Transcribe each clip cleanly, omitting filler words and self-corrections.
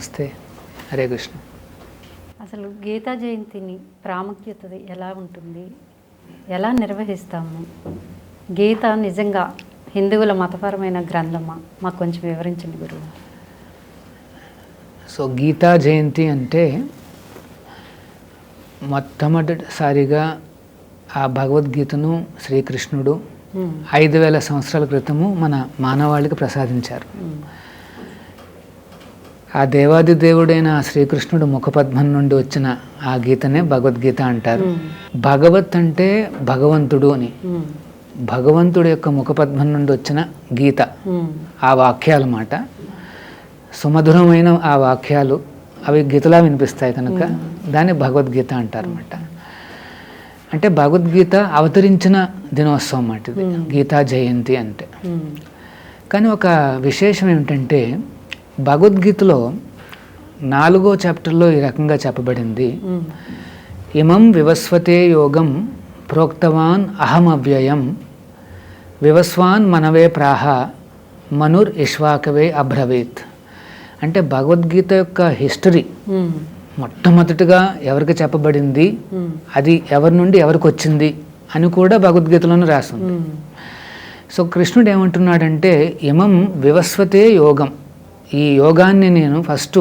నమస్తే. హరే కృష్ణ. అసలు గీతా జయంతిని ప్రాముఖ్యత ఎలా ఉంటుంది, ఎలా నిర్వహిస్తాము? గీత నిజంగా హిందువుల మతపరమైన గ్రంథమా? మాకు కొంచెం వివరించండి గురువు. సో గీతా జయంతి అంటే మొట్టమొదటిసారిగా ఆ భగవద్గీతను శ్రీకృష్ణుడు 5000 సంవత్సరాల క్రితము మన మానవాళికి ప్రసాదించారు. ఆ దేవాది దేవుడైన శ్రీకృష్ణుడు ముఖపద్మం నుండి వచ్చిన ఆ గీతనే భగవద్గీత అంటారు. భగవత్ అంటే భగవంతుడు అని, భగవంతుడి యొక్క ముఖపద్మం నుండి వచ్చిన గీత ఆ వాక్యాలు మాట. సుమధురమైన ఆ వాక్యాలు అవి గీతలా వినిపిస్తాయి కనుక దాన్ని భగవద్గీత అంటారు అన్నమాట. అంటే భగవద్గీత అవతరించిన దినోత్సవం అన్నమాట ఇది గీతా జయంతి అంటే. కానీ ఒక విశేషం ఏమిటంటే భగవద్గీతలో 4వ చాప్టర్లో ఈ రకంగా చెప్పబడింది. ఇమం వివస్వతే యోగం ప్రోక్తవాన్ అహం అవ్యయం వివస్వాన్ మనవే ప్రాహ మనుర్ ఇష్వాకవే అబ్రవీత్. అంటే భగవద్గీత యొక్క హిస్టరీ మొట్టమొదటిగా ఎవరికి చెప్పబడింది, అది ఎవరి నుండి ఎవరికి వచ్చింది అని కూడా భగవద్గీతలోనే రాస్తుంది. సో కృష్ణుడు ఏమంటున్నాడంటే ఇమం వివస్వతే యోగం, ఈ యోగాన్ని నేను ఫస్ట్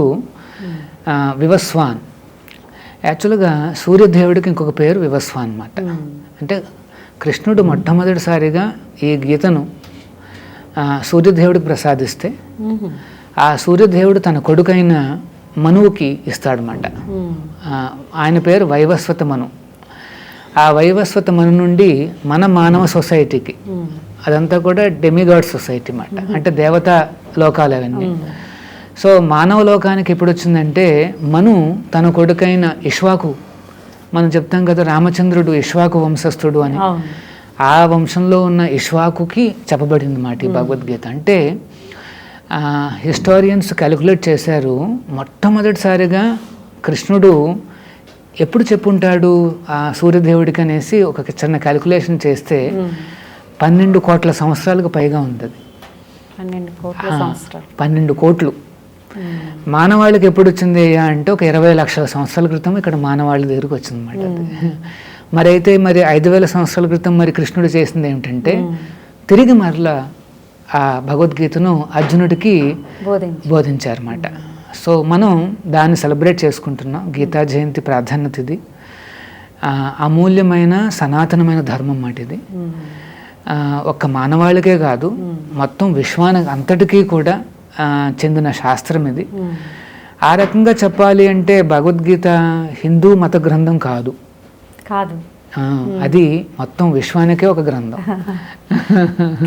వివస్వాన్. యాక్చువల్గా సూర్యదేవుడికి ఇంకొక పేరు వివస్వాన్ అన్నమాట. అంటే కృష్ణుడు మొట్టమొదటిసారిగా ఈ గీతను సూర్యదేవుడికి ప్రసాదిస్తే ఆ సూర్యదేవుడు తన కొడుకైన మనువుకి ఇస్తాడనమాట. ఆయన పేరు వైవస్వత మను. ఆ వైవస్వత మను నుండి మన మానవ సొసైటీకి, అదంతా కూడా డెమిగాడ్ సొసైటీ అన్నమాట. అంటే దేవతా లోకాలు అవన్నీ. సో మానవ లోకానికి ఎప్పుడు వచ్చిందంటే మను తన కొడుకైన ఇష్వాకు, మనం చెప్తాం కదా రామచంద్రుడు ఇష్వాకు వంశస్థుడు అని, ఆ వంశంలో ఉన్న ఇష్వాకుకి చెప్పబడింది మాట ఈ భగవద్గీత. అంటే హిస్టారియన్స్ క్యాలిక్యులేట్ చేశారు, మొట్టమొదటిసారిగా కృష్ణుడు ఎప్పుడు చెప్పుంటాడు ఆ సూర్యదేవుడికి అనేసి ఒక చిన్న క్యాలిక్యులేషన్ చేస్తే 12 కోట్ల సంవత్సరాలకు పైగా ఉంది. 12 కోట్లు. మానవాళికి ఎప్పుడు వచ్చింది అంటే ఒక 20 లక్షల సంవత్సరాల క్రితం ఇక్కడ మానవాళి దగ్గరికి వచ్చింది అన్నమాట. మరి అయితే 5000 సంవత్సరాల క్రితం మరి కృష్ణుడు చేసింది ఏమిటంటే తిరిగి మరలా ఆ భగవద్గీతను అర్జునుడికి బోధించారన్నమాట. సో మనం దాన్ని సెలబ్రేట్ చేసుకుంటున్నాం. గీతా జయంతి ప్రాధాన్యత ఇది. అమూల్యమైన సనాతనమైన ధర్మం మాట ఇది. ఒక్క మానవాళికే కాదు, మొత్తం విశ్వానికి అంతటికీ కూడా చెందిన శాస్త్రం ఇది. ఆ రకంగా చెప్పాలి అంటే భగవద్గీత హిందూ మత గ్రంథం కాదు, అది మొత్తం విశ్వానికే ఒక గ్రంథం.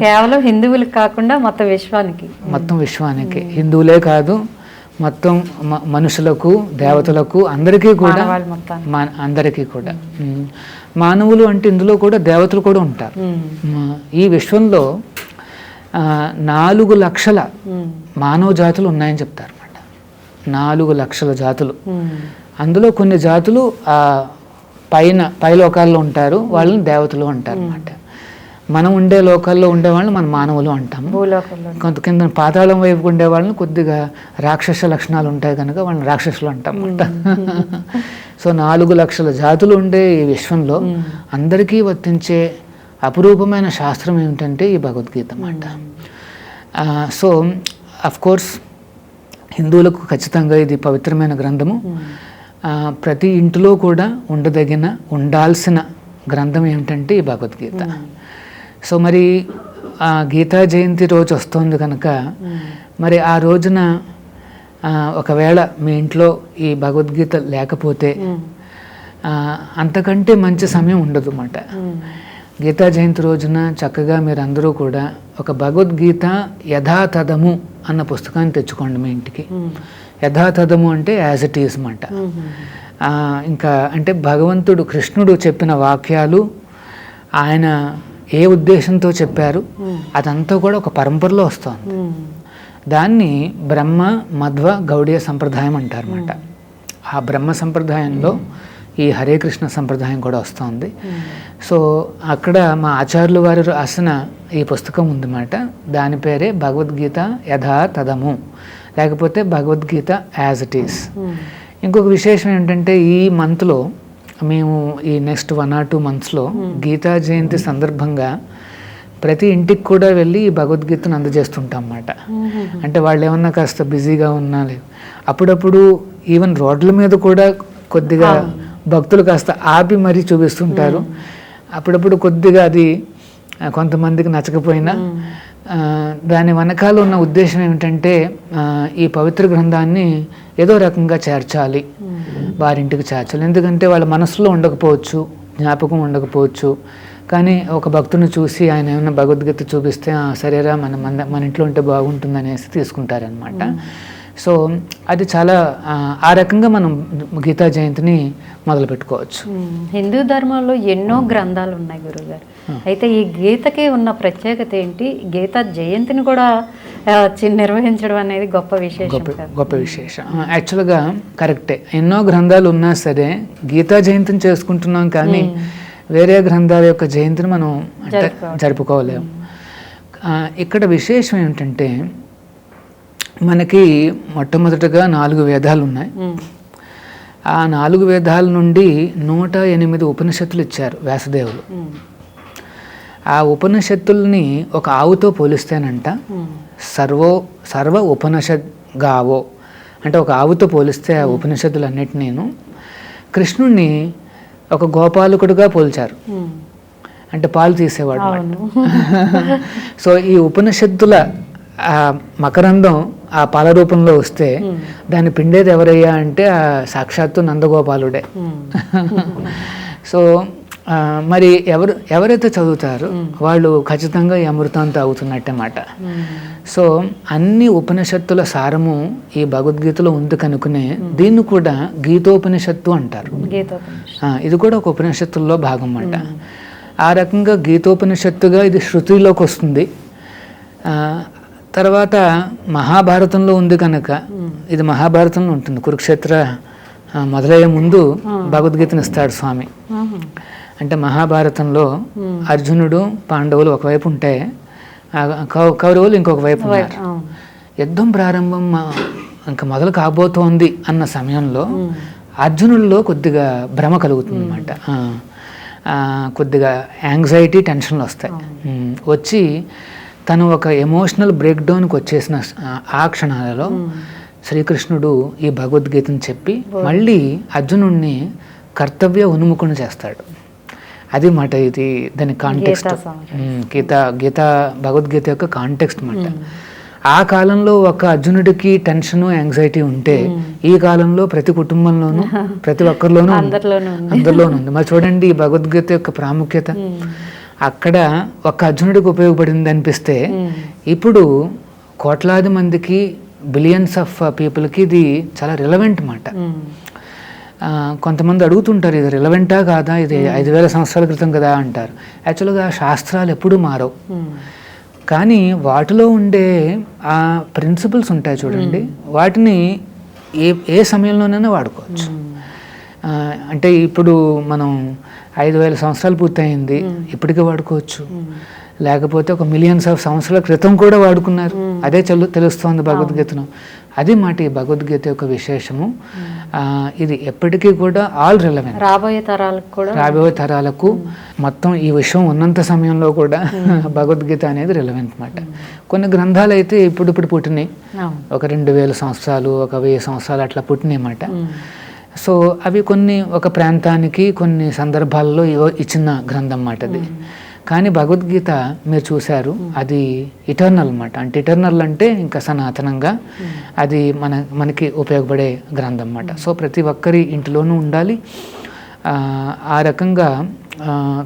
కేవలం హిందువులకు కాకుండా మొత్తం విశ్వానికి, హిందువులే కాదు మొత్తం మనుషులకు, దేవతలకు, అందరికీ కూడా, అందరికీ కూడా. మానవులు అంటే ఇందులో కూడా దేవతలు కూడా ఉంటారు. ఈ విశ్వంలో 4 లక్షల మానవ జాతులు ఉన్నాయని చెప్తారు అన్నమాట. 4 లక్షల జాతులు. అందులో కొన్ని జాతులు పై లోకాల్లో ఉంటారు, వాళ్ళని దేవతలు అంటారు అన్నమాట. మనం ఉండే లోకాల్లో ఉండే వాళ్ళని మనం మానవులు అంటాము. కొంత కింద పాతాళం వైపు ఉండే వాళ్ళని కొద్దిగా రాక్షస లక్షణాలు ఉంటాయి కనుక వాళ్ళని రాక్షసులు అంటాం అన్నమాట. సో 4 లక్షల జాతులు ఉండే ఈ విశ్వంలో అందరికీ వర్తించే అపురూపమైన శాస్త్రం ఏమిటంటే ఈ భగవద్గీత అన్నమాట. సో అఫ్కోర్స్ హిందువులకు ఖచ్చితంగా ఇది పవిత్రమైన గ్రంథము. ప్రతి ఇంటిలో కూడా ఉండాల్సిన గ్రంథం ఏమిటంటే ఈ భగవద్గీత. సో మరి గీతా జయంతి రోజు వస్తుంది కనుక మరి ఆ రోజున ఒకవేళ మీ ఇంట్లో ఈ భగవద్గీత లేకపోతే అంతకంటే మంచి సమయం ఉండదు అన్నమాట. గీతా జయంతి రోజున చక్కగా మీరందరూ కూడా ఒక భగవద్గీత యథాతథము అన్న పుస్తకాన్ని తెచ్చుకోండి మీ ఇంటికి. యథాతథము అంటే యాజ్ ఇట్ ఈజ్ అన్నమాట. ఇంకా అంటే భగవంతుడు కృష్ణుడు చెప్పిన వాక్యాలు ఆయన ఏ ఉద్దేశంతో చెప్పారు అదంతా కూడా ఒక పరంపరలో వస్తుంది. దాన్ని బ్రహ్మ మధ్వ గౌడీయ సంప్రదాయం అంటారన్నమాట. ఆ బ్రహ్మ సంప్రదాయంలో ఈ హరే కృష్ణ సంప్రదాయం కూడా వస్తుంది. సో అక్కడ మా ఆచార్యులు వారు రాసిన ఈ పుస్తకం ఉందన్నమాట. దాని పేరే భగవద్గీత యథాతథము. లేకపోతే భగవద్గీత యాజ్ ఇట్ ఈస్. ఇంకొక విశేషం ఏంటంటే ఈ మంత్లో మేము ఈ నెక్స్ట్ 1 or 2 monthsలో గీతా జయంతి సందర్భంగా ప్రతి ఇంటికి కూడా వెళ్ళి ఈ భగవద్గీతను అందజేస్తుంటాం అన్నమాట. అంటే వాళ్ళు ఏమన్నా కాస్త బిజీగా ఉన్నా అప్పుడప్పుడు ఈవెన్ రోడ్ల మీద కూడా కొద్దిగా భక్తులు కాస్త ఆపి మరీ చూపిస్తుంటారు. అప్పుడప్పుడు కొద్దిగా అది కొంతమందికి నచ్చకపోయినా దాని వెనకాల ఉన్న ఉద్దేశం ఏమిటంటే ఈ పవిత్ర గ్రంథాన్ని ఏదో రకంగా చేర్చాలి, వారింటికి చేర్చాలి. ఎందుకంటే వాళ్ళ మనసులో ఉండకపోవచ్చు, జ్ఞాపకం ఉండకపోవచ్చు, కానీ ఒక భక్తుని చూసి ఆయన ఏమైనా భగవద్గీత చూపిస్తే సరేరా మన ఇంట్లో ఉంటే బాగుంటుంది అనేసి తీసుకుంటారనమాట. సో అది చాలా ఆ రకంగా మనం గీతా జయంతిని మొదలు పెట్టుకోవచ్చు. హిందూ ధర్మంలో ఎన్నో గ్రంథాలు ఉన్నాయి గురుగారు. అయితే ఈ గీతకి ఉన్న ప్రత్యేకత ఏంటి? గీతా జయంతిని కూడా నిర్వహించడం అనేది గొప్ప విశేషం. యాక్చువల్గా కరెక్టే, ఎన్నో గ్రంథాలు ఉన్నా సరే గీతా జయంతిని చేసుకుంటున్నాం, కానీ వేరే గ్రంథాల యొక్క జయంతిని మనం జరుపుకోలేము. ఇక్కడ విశేషం ఏమిటంటే మనకి మొట్టమొదటగా 4 వేదాలు ఉన్నాయి. ఆ 4 వేదాల నుండి 108 ఉపనిషత్తులు ఇచ్చారు వ్యాసదేవులు. ఆ ఉపనిషత్తుల్ని ఒక ఆవుతో పోలిస్తేనంట సర్వ ఉపనిషద్ గావో అంటే ఒక ఆవుతో పోలిస్తే ఆ ఉపనిషత్తులన్నిటినీ కృష్ణుణ్ణి ఒక గోపాలకుడుగా పోల్చారు, అంటే పాలు తీసేవాడు. సో ఈ ఉపనిషత్తుల ఆ మకరందం ఆ పాల రూపంలో వస్తే దాన్ని పిండేది ఎవరయ్యా అంటే ఆ సాక్షాత్తు నందగోపాలుడే. సో మరి ఎవరైతే చదువుతారో వాళ్ళు ఖచ్చితంగా ఈ అమృతాన్ని తాగుతున్నట్టమాట. సో అన్ని ఉపనిషత్తుల సారము ఈ భగవద్గీతలో ఉంది కనుకనే దీన్ని కూడా గీతోపనిషత్తు అంటారు. ఇది కూడా ఒక ఉపనిషత్తుల్లో భాగం అన్నమాట. ఆ రకంగా గీతోపనిషత్తుగా ఇది శృతిలోకి వస్తుంది. తర్వాత మహాభారతంలో ఉంది కనుక ఇది మహాభారతంలో ఉంటుంది. కురుక్షేత్ర మొదలయ్యే ముందు భగవద్గీతను ఇస్తాడు స్వామి. అంటే మహాభారతంలో అర్జునుడు పాండవులు ఒకవైపు ఉంటే కౌరవులు ఇంకొక వైపు ఉన్నారు. యుద్ధం ప్రారంభం ఇంకా మొదలు కాబోతోంది అన్న సమయంలో అర్జునుడిలో కొద్దిగా భ్రమ కలుగుతుంది అన్నమాట. కొద్దిగా యాంగ్జైటీ, టెన్షన్లు వస్తాయి. వచ్చి తను ఒక ఎమోషనల్ బ్రేక్ డౌన్కి వచ్చేసిన ఆ క్షణాలలో శ్రీకృష్ణుడు ఈ భగవద్గీతను చెప్పి మళ్ళీ అర్జునుడిని కర్తవ్య ఉన్ముఖుని చేస్తాడు. అది మాట ఇది దాని కాంటెక్స్ట్. గీత భగవద్గీత యొక్క కాంటెక్స్ట్ మాట. ఆ కాలంలో ఒక అర్జునుడికి టెన్షన్, యాంగ్జైటీ ఉంటే ఈ కాలంలో ప్రతి కుటుంబంలోనూ ప్రతి ఒక్కరిలోనూ అందరిలోనూ ఉంది. మరి చూడండి ఈ భగవద్గీత యొక్క ప్రాముఖ్యత. అక్కడ ఒక అర్జునుడికి ఉపయోగపడింది అనిపిస్తే ఇప్పుడు కోట్లాది మందికి, బిలియన్స్ ఆఫ్ పీపుల్కి ఇది చాలా రిలవెంట్ మాట. కొంతమంది అడుగుతుంటారు ఇది రిలవెంటా కాదా, ఇది 5000 సంవత్సరాల క్రితం కదా అంటారు. యాక్చువల్గా శాస్త్రాలు ఎప్పుడూ మారవు, కానీ వాటిలో ఉండే ఆ ప్రిన్సిపల్స్ ఉంటాయి చూడండి, వాటిని ఏ సమయంలోనైనా వాడుకోవచ్చు. అంటే ఇప్పుడు మనం 5000 సంవత్సరాలు పూర్తయింది, ఇప్పటికే వాడుకోవచ్చు. లేకపోతే ఒక మిలియన్స్ ఆఫ్ సంవత్సరాల క్రితం కూడా వాడుకున్నారు, అదే తెలుస్తోంది భగవద్గీతను. అది మాట ఈ భగవద్గీత యొక్క విశేషము. ఇది ఎప్పటికీ కూడా ఆల్ రిలవెంట్, రాబోయే తరాలకు మొత్తం ఈ విషయం ఉన్నంత సమయంలో కూడా భగవద్గీత అనేది రిలవెంట్ మాట. కొన్ని గ్రంథాలు అయితే ఇప్పుడు పుట్టినాయి, ఒక 2000 సంవత్సరాలు, ఒక 1000 సంవత్సరాలు అట్లా పుట్టినాయి మాట. సో అవి కొన్ని ఒక ప్రాంతానికి కొన్ని సందర్భాల్లో ఇచ్చిన గ్రంథం మాట అది. కానీ భగవద్గీత మీరు చూశారు అది ఇటర్నల్ అన్నమాట. అంటే ఇటర్నల్ అంటే ఇంకా సనాతనంగా అది మనకి ఉపయోగపడే గ్రంథం అన్నమాట. సో ప్రతి ఒక్కరి ఇంటిలోనూ ఉండాలి. ఆ రకంగా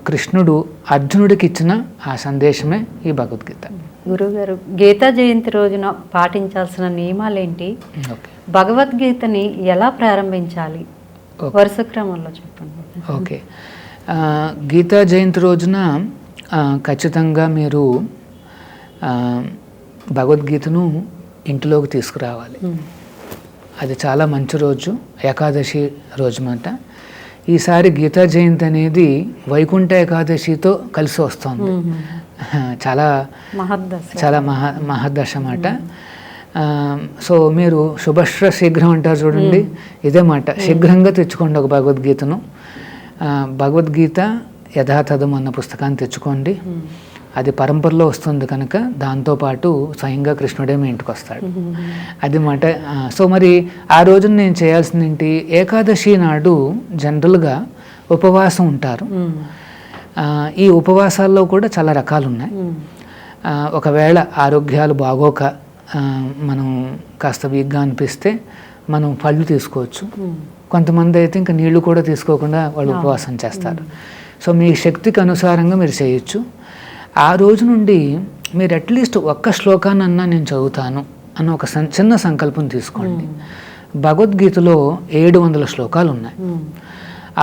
కృష్ణుడు అర్జునుడికి ఇచ్చిన ఆ సందేశమే ఈ భగవద్గీత. గురుగారు, గీతా జయంతి రోజున పాటించాల్సిన నియమాలేంటి? భగవద్గీతని ఎలా ప్రారంభించాలి? వరుస క్రమంలో చెప్పండి. ఓకే, గీతా జయంతి రోజున ఖచ్చితంగా మీరు భగవద్గీతను ఇంటిలోకి తీసుకురావాలి. అది చాలా మంచి రోజు, ఏకాదశి రోజు మాట. ఈసారి గీతా జయంతి అనేది వైకుంఠ ఏకాదశితో కలిసి వస్తుంది. చాలా మహద్దశ మాట. సో మీరు శుభశ్ర శీఘ్రం అంటారు చూడండి, ఇదే మాట. శీఘ్రంగా తెచ్చుకోండి ఒక భగవద్గీతను. భగవద్గీత యథాతథం అన్న పుస్తకాన్ని తెచ్చుకోండి. అది పరంపరలో వస్తుంది కనుక దాంతోపాటు స్వయంగా కృష్ణుడే మీ ఇంటికి వస్తాడు. అది మాట. సో మరి ఆ రోజున నేను చేయాల్సింది ఏంటి? ఏకాదశి నాడు జనరల్గా ఉపవాసం ఉంటారు. ఈ ఉపవాసాల్లో కూడా చాలా రకాలు ఉన్నాయి. ఒకవేళ ఆరోగ్యాలు బాగోక మనం కాస్త వీక్గా అనిపిస్తే మనం పళ్ళు తీసుకోవచ్చు. కొంతమంది అయితే ఇంకా నీళ్లు కూడా తీసుకోకుండా వాళ్ళు ఉపవాసం చేస్తారు. సో మీ శక్తికి అనుసారంగా మీరు చేయొచ్చు. ఆ రోజు నుండి మీరు అట్లీస్ట్ ఒక్క శ్లోకాన్నన్నా నేను చదువుతాను అన్న ఒక చిన్న సంకల్పం తీసుకోండి. భగవద్గీతలో 700 శ్లోకాలు ఉన్నాయి.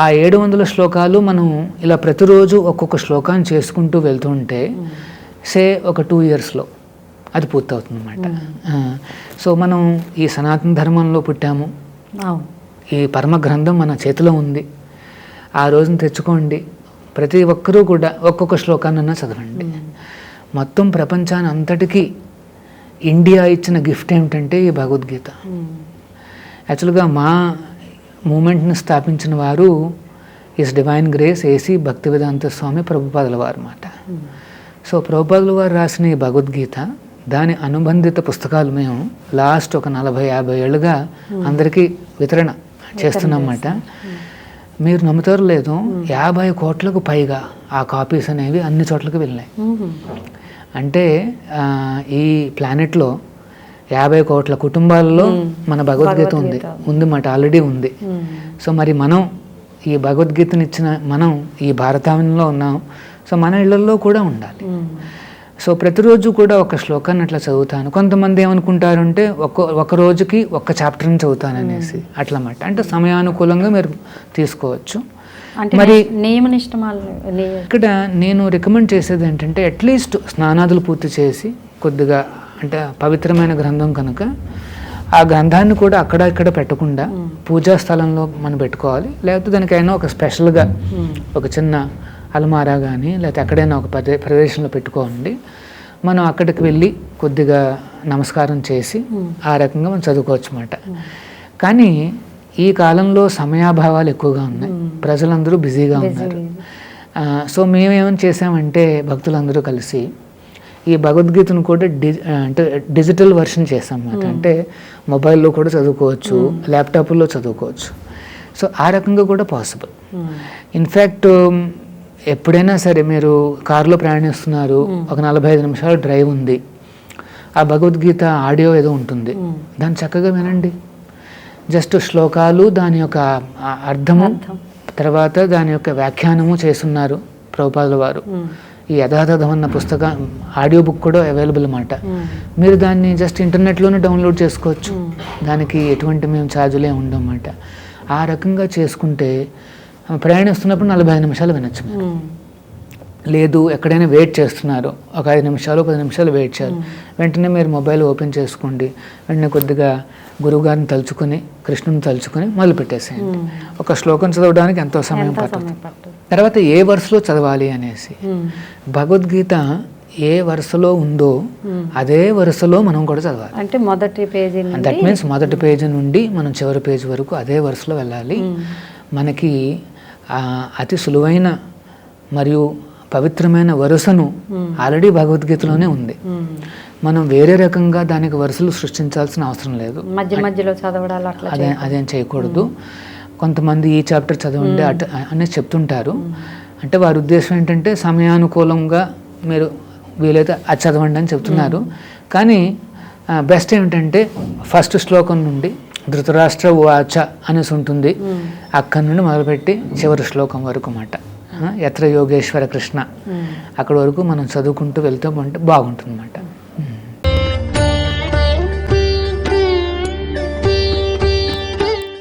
ఆ 700 శ్లోకాలు మనం ఇలా ప్రతిరోజు ఒక్కొక్క శ్లోకాన్ని చేసుకుంటూ వెళ్తుంటే ఒక 2 yearsలో అది పూర్తవుతుంది అన్నమాట. సో మనం ఈ సనాతన ధర్మంలో పుట్టాము, ఈ పరమ గ్రంథం మన చేతిలో ఉంది. ఆ రోజున తెచ్చుకోండి. ప్రతి ఒక్కరూ కూడా ఒక్కొక్క శ్లోకాన్నన్నా చదవండి. మొత్తం ప్రపంచాన్ని అంతటికీ ఇండియా ఇచ్చిన గిఫ్ట్ ఏమిటంటే ఈ భగవద్గీత. యాక్చువల్గా మా మూమెంట్ని స్థాపించిన వారు his divine grace A C Bhaktivedanta Swami ప్రభుపాదుల వారు అన్నమాట. సో ప్రభుపాదుల వారు రాసిన ఈ భగవద్గీత, దాని అనుబంధిత పుస్తకాలు మేము లాస్ట్ ఒక 40-50 ఏళ్ళుగా అందరికీ వితరణ చేస్తున్నామన్నమాట. మీరు నమ్ముతారు లేదు, 50 కోట్లకు పైగా ఆ కాపీస్ అనేవి అన్ని చోట్లకి వెళ్ళినాయి. అంటే ఈ ప్లానెట్లో 50 కోట్ల కుటుంబాలలో మన భగవద్గీత ఉంది మాట, ఆల్రెడీ ఉంది. సో మరి మనం ఈ భగవద్గీతనిచ్చిన మనం ఈ భారతావనిలో ఉన్నాం. సో మన ఇళ్లలో కూడా ఉండాలి. సో ప్రతిరోజు కూడా ఒక శ్లోకాన్ని అట్లా చదువుతాను. కొంతమంది ఏమనుకుంటారంటే ఒక రోజుకి ఒక్క చాప్టర్ని చదువుతాను అనేసి అట్లా మాట. అంటే సమయానుకూలంగా మీరు తీసుకోవచ్చు. మరి ఇక్కడ నేను రికమెండ్ చేసేది ఏంటంటే అట్లీస్ట్ స్నానాదులు పూర్తి చేసి కొద్దిగా, అంటే పవిత్రమైన గ్రంథం కనుక ఆ గ్రంథాన్ని కూడా అక్కడ ఇక్కడ పెట్టకుండా పూజా స్థలంలో మనం పెట్టుకోవాలి. లేకపోతే దానికైనా ఒక స్పెషల్గా ఒక చిన్న అలమారా కానీ లేకపోతే ఎక్కడైనా ఒక ప్రదేశంలో పెట్టుకోండి. మనం అక్కడికి వెళ్ళి కొద్దిగా నమస్కారం చేసి ఆ రకంగా మనం చదువుకోవచ్చు అన్నమాట. కానీ ఈ కాలంలో సమయాభావాలు ఎక్కువగా ఉన్నాయి, ప్రజలందరూ బిజీగా ఉన్నారు. సో మేమేమని చేసామంటే భక్తులందరూ కలిసి ఈ భగవద్గీతను కూడా అంటే డిజిటల్ వర్షన్ చేసాం అన్నమాట. అంటే మొబైల్లో కూడా చదువుకోవచ్చు, ల్యాప్టాప్లో చదువుకోవచ్చు. సో ఆ రకంగా కూడా పాసిబుల్. ఇన్ఫ్యాక్ట్ ఎప్పుడైనా సరే మీరు కారులో ప్రయాణిస్తున్నారు, ఒక 45 నిమిషాలు డ్రైవ్ ఉంది, ఆ భగవద్గీత ఆడియో ఏదో ఉంటుంది, దాన్ని చక్కగా వినండి. జస్ట్ శ్లోకాలు, దాని యొక్క అర్థము, తర్వాత దాని యొక్క వ్యాఖ్యానము చేస్తున్నారు ప్రభుపాదుల వారు. ఈ యథాతథం అన్న పుస్తకం ఆడియో బుక్ కూడా అవైలబుల్ అన్నమాట. మీరు దాన్ని జస్ట్ ఇంటర్నెట్లోనే డౌన్లోడ్ చేసుకోవచ్చు. దానికి ఎటువంటి మేము ఛార్జులే ఉండమన్నమాట. ఆ రకంగా చేసుకుంటే ప్రయాణిస్తున్నప్పుడు 45 నిమిషాలు వినొచ్చు. లేదు ఎక్కడైనా వెయిట్ చేస్తున్నారు, ఒక 5 నిమిషాలు 10 నిమిషాలు వెయిట్ చేయాలి, వెంటనే మీరు మొబైల్ ఓపెన్ చేసుకోండి. వెంటనే కొద్దిగా గురువుగారిని తలుచుకొని, కృష్ణుని తలుచుకొని మొదలు పెట్టేసేయండి. ఒక శ్లోకం చదవడానికి ఎంతో సమయం పడుతుంది. తర్వాత ఏ వరుసలో చదవాలి అనేసి, భగవద్గీత ఏ వరుసలో ఉందో అదే వరుసలో మనం కూడా చదవాలి. అంటే మొదటి పేజీ, దట్ మీన్స్ మొదటి పేజీ నుండి మనం చివరి పేజీ వరకు అదే వరుసలో వెళ్ళాలి. మనకి అతి సులువైన మరియు పవిత్రమైన వరుసను ఆల్రెడీ భగవద్గీతలోనే ఉంది. మనం వేరే రకంగా దానికి వరుసలు సృష్టించాల్సిన అవసరం లేదు. మధ్య మధ్యలో చదవడాలు అదేం చేయకూడదు. కొంతమంది ఈ చాప్టర్ చదవండి అనేది చెప్తుంటారు. అంటే వారి ఉద్దేశం ఏంటంటే సమయానుకూలంగా మీరు వీలైతే అది చదవండి అని చెప్తున్నారు. కానీ బెస్ట్ ఏమిటంటే ఫస్ట్ శ్లోకం నుండి ధృతరాష్ట్ర ఉవాచ అనేసి ఉంటుంది, అక్కడి నుండి మొదలుపెట్టి చివరి శ్లోకం వరకు అన్నమాట. ఎత్ర యోగేశ్వర కృష్ణ అక్కడి వరకు మనం చదువుకుంటూ వెళ్తూ ఉంటే బాగుంటుంది అన్నమాట.